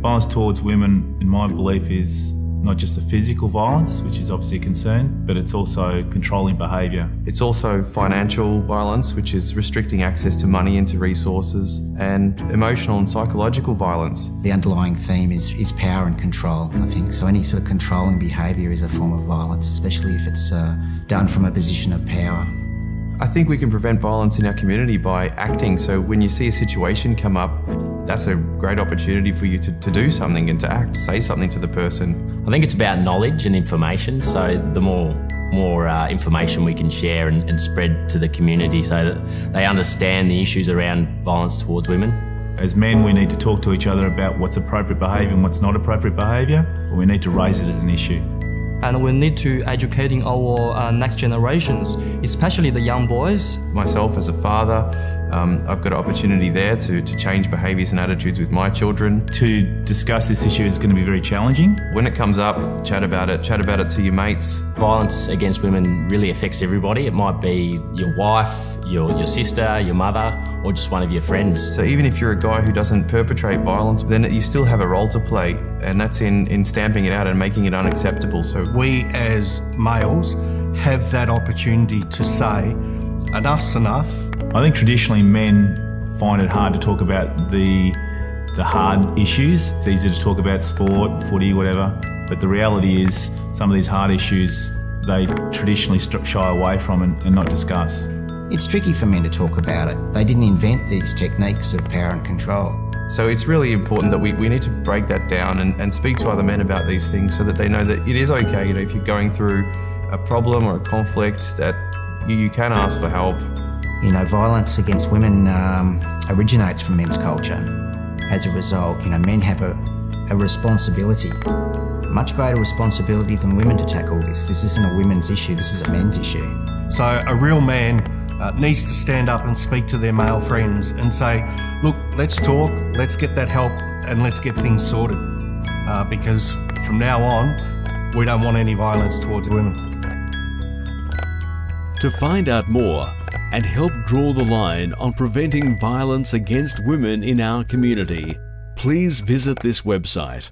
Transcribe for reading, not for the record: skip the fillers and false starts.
Violence towards women, in my belief, is not just the physical violence, which is obviously a concern, but it's also controlling behaviour. It's also financial violence, which is restricting access to money and to resources, and emotional and psychological violence. The underlying theme is power and control, I think. So any sort of controlling behaviour is a form of violence, especially if it's done from a position of power. I think we can prevent violence in our community by acting. So when you see a situation come up, that's a great opportunity for you to do something and to act, say something to the person. I think it's about knowledge and information. So the more information we can share and spread to the community so that they understand the issues around violence towards women. As men, we need to talk to each other about what's appropriate behaviour and what's not appropriate behaviour, but we need to raise it as an issue. And we need to educating our next generations, especially the young boys. Myself as a father, I've got an opportunity there to change behaviours and attitudes with my children. To discuss this issue is going to be very challenging. When it comes up, chat about it to your mates. Violence against women really affects everybody. It might be your wife, your sister, your mother, or just one of your friends. So even if you're a guy who doesn't perpetrate violence, then you still have a role to play, and that's in stamping it out and making it unacceptable. So we as males have that opportunity to say, enough's enough. I think traditionally men find it hard to talk about the hard issues. It's easy to talk about sport, footy, whatever, but the reality is some of these hard issues they traditionally shy away from and not discuss. It's tricky for men to talk about it. They didn't invent these techniques of power and control. So it's really important that we need to break that down and speak to other men about these things so that they know that it is okay, if you're going through a problem or a conflict, that you can ask for help. Violence against women originates from men's culture. As a result, men have a responsibility, much greater responsibility than women to tackle this. This isn't a women's issue, this is a men's issue. So a real man needs to stand up and speak to their male friends and say, look, let's talk, let's get that help and let's get things sorted. Because from now on, we don't want any violence towards women. To find out more and help draw the line on preventing violence against women in our community, please visit this website